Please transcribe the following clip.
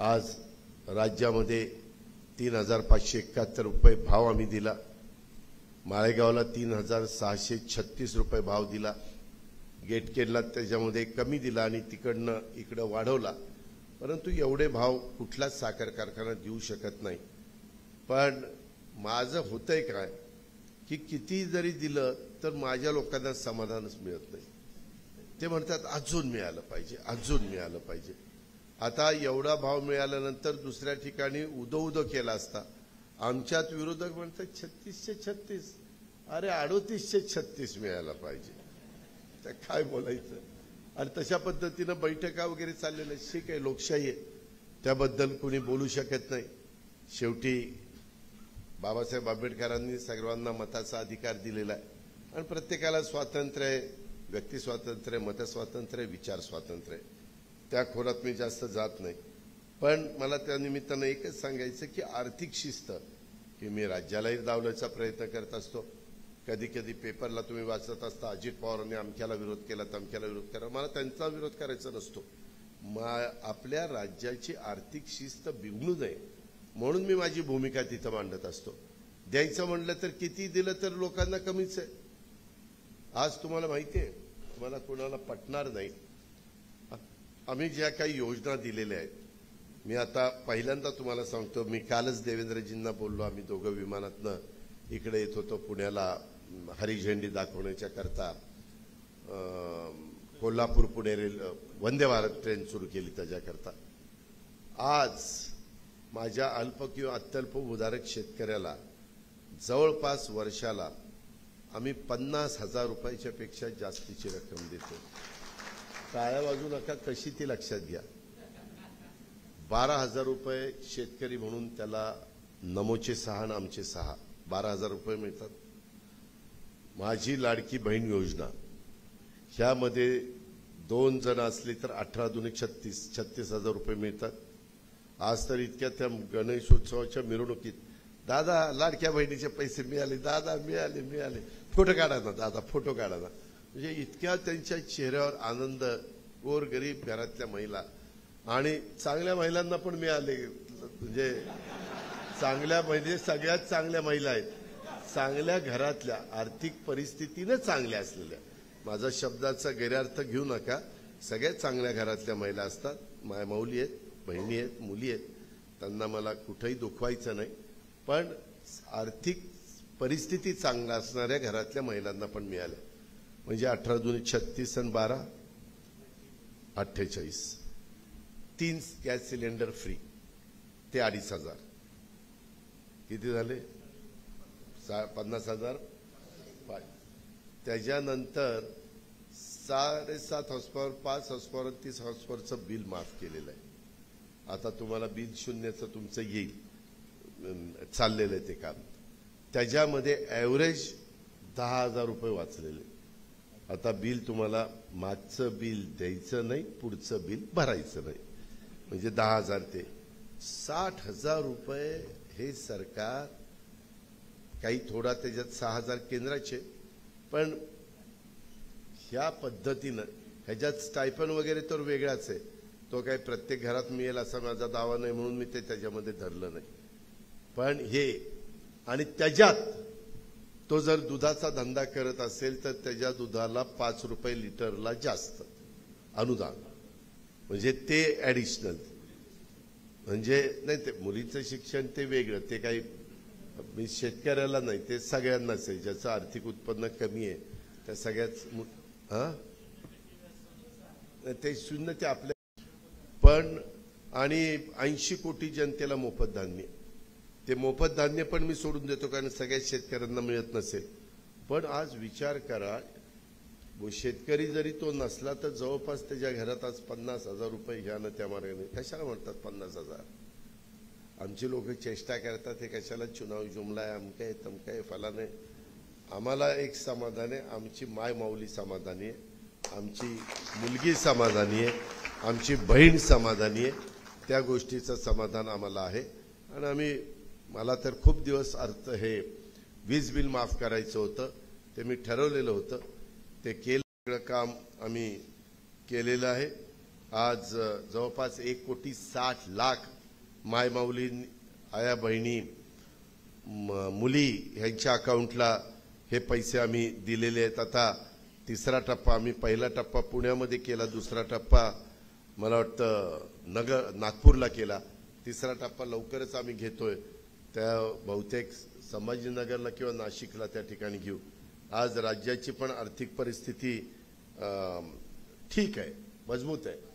आज राज्यामध्ये 3571 रुपये भाव आम्ही दिला। माळेगावला 3636 रुपये भाव दिला। गेटकेडला त्याच्यामध्ये कमी दिला आणि तिकडनं इकडे वाढवला, परंतु एवढे भाव कुठलाच साखर कारखाना देऊ शकत नाही। पण माझं होतंय काय की किती जरी दिलं तर माझ्या लोकांना समाधानच मिळत नाही। ते म्हणतात अजून मिळालं पाहिजे, अजून मिळालं पाहिजे। आता एवढा भाव मिळाल्यानंतर दुसऱ्या ठिकाणी उदो केला असता। आमच्यात विरोधक म्हणतात 3636, अरे 3836 मिळायला पाहिजे। तर काय बोलायचं? आणि तशा पद्धतीने बैठका वगैरे चाललेल्या ठीक आहे, लोकशाही आहे, त्याबद्दल कोणी बोलू शकत नाही। शेवटी बाबासाहेब आंबेडकरांनी सर्वांना मताचा अधिकार दिलेला आहे आणि प्रत्येकाला स्वातंत्र्य आहे, व्यक्ती स्वातंत्र्य, मत स्वातंत्र्य, विचार स्वातंत्र्य। त्या खोरात मी जास्त जात नाही, पण मला त्या निमित्तानं एकच सांगायचं की आर्थिक शिस्त की मी राज्यालाही दावण्याचा प्रयत्न करत असतो। कधी कधी पेपरला तुम्ही वाचत असता अजित पवारांनी अमक्याला विरोध केला, तमक्याला विरोध केला। मला त्यांचा विरोध करायचा नसतो। आपल्या राज्याची आर्थिक शिस्त बिघडू नये म्हणून मी माझी भूमिका तिथं मांडत असतो। द्यायचं म्हणलं तर किती दिलं तर लोकांना कमीच आहे। आज तुम्हाला माहिती आहे, तुम्हाला कोणाला पटणार नाही, आम्ही ज्या काही योजना दिलेल्या आहेत, मी आता पहिल्यांदा तुम्हाला सांगतो, मी कालच देवेंद्रजींना बोललो, आम्ही दोघं विमानातनं इकडे येत होतो पुण्याला हरी झेंडी दाखवण्याच्या करता। कोल्हापूर पुणे रेल वंदे भारत ट्रेन सुरू केली त्याच्याकरता। आज माझ्या अल्प किंवा अत्यल्प उदारक शेतकऱ्याला जवळपास वर्षाला आम्ही 50,000 रुपयाच्या पेक्षा जास्तीची रक्कम देतो। टाळ्या वाजू नका, कशी ती लक्षात घ्या। 12,000 रुपये शेतकरी म्हणून त्याला नमोचे 6 आणि आमचे 6 12,000 रुपये मिळतात। माझी लाडकी बहीण योजना ह्यामध्ये 2 जण असले तर 18 दूने 36,000 रुपये मिळतात। आज तर इतक्या त्या गणेशोत्सवाच्या मिरवणुकीत दादा लाडक्या बहिणीचे पैसे मिळाले, दादा मिळाले मिळाले, फोटो काढा ना दादा, फोटो काढा ना। म्हणजे इतक्या त्यांच्या चेहऱ्यावर आनंद, गोरगरीब घरातल्या महिला आणि चांगल्या महिलांना पण मिळाले। म्हणजे चांगल्या म्हणजे सगळ्यात चांगल्या महिला आहेत, चांगल्या घरातल्या, आर्थिक परिस्थितीने चांगल्या असलेल्या। माझा शब्दाचा गैरअर्थ घेऊ नका, सगळ्यात चांगल्या घरातल्या महिला असतात, मायमाऊली आहेत, बहिणी आहेत, मुली आहेत, त्यांना मला कुठेही दुखवायचं नाही। पण आर्थिक परिस्थिती चांगल्या असणाऱ्या घरातल्या महिलांना पण मिळाल्या। म्हणजे 18 दूने 36 आणि 12 48, 3 गॅस सिलेंडर फ्री, ते 2,500। किती झाले? 50,000। त्याच्यानंतर 7.5 हॉर्सपॉवर, 5 हॉर्सपॉवर, 30 हॉर्सपॉवरचं बिल माफ केलेलं आहे। आता तुम्हाला बिल शून्याचं तुमचं येईल, चाललेलं आहे ते काम। त्याच्यामध्ये ॲव्हरेज 10,000 रुपये वाचलेले। आता बिल तुम्हाला मागचं बिल द्यायचं नाही, पुढचं बिल भरायचं नाही, म्हणजे 10,000 ते 60,000 रुपये हे सरकार, काही थोडा त्याच्यात 6,000 केंद्राचे, पण ह्या पद्धतीनं ह्याच्यात स्टायपन वगैरे तर वेगळाच आहे, तो काही प्रत्येक घरात मिळेल असा माझा दावा नाही म्हणून मी ते त्याच्यामध्ये धरलं नाही। पण हे आणि त्याच्यात तो जर दुधाचा धंदा करत असेल तर त्याच्या दुधाला 5 रुपये लिटरला जास्त अनुदान, म्हणजे ते ॲडिशनल। म्हणजे नाही, ते मुलीचं शिक्षण ते वेगळं, ते काही मी शेतकऱ्याला नाही, ते सगळ्यांनाच आहे, ज्याचं आर्थिक उत्पन्न कमी आहे त्या सगळ्याच। ते शून्य ते आपल्या पण, आणि 80 कोटी जनतेला मोफत धान्य, ते मोफत धान्य पण मी सोडून देतो कारण सगळ्या शेतकऱ्यांना मिळत नसेल। पण आज विचार करा, शेतकरी जरी तो नसला तर जवळपास त्याच्या घरात आज 50,000 रुपये ह्यानं त्या मार्गाने। कशाला म्हणतात 50,000? आमची लोक चेष्टा करतात, हे कशाला चुनाव जुमला आहे, अमकं आहे, तमकं आहे, फलाने। आम्हाला एक समाधान आहे, आमची माय माऊली समाधानी आहे, आमची मुलगी समाधानी आहे, आमची बहीण समाधानी आहे, त्या गोष्टीचं समाधान आम्हाला आहे। आणि आम्ही, मला तर खूप दिवस हे वीज बिल माफ करायचं होतं, ते मी ठरवलेलं होतं, ते केलं काम आम्ही केलेलं आहे। आज जवळपास 1,60,00,000 मायमाऊली आया बहिणी मुली यांच्या अकाउंटला हे पैसे आम्ही दिलेले आहेत। आता तिसरा टप्पा आम्ही पहिला टप्पा पुण्यामध्ये केला, दुसरा टप्पा मला वाटतं नागपूरला केला, तिसरा टप्पा लवकरच आम्ही घेतोय, त्या बहुतेक संभाजीनगरला किंवा नाशिकला त्या ठिकाणी घेऊ। आज राज्याची पण आर्थिक परिस्थिती ठीक आहे, मजबूत आहे।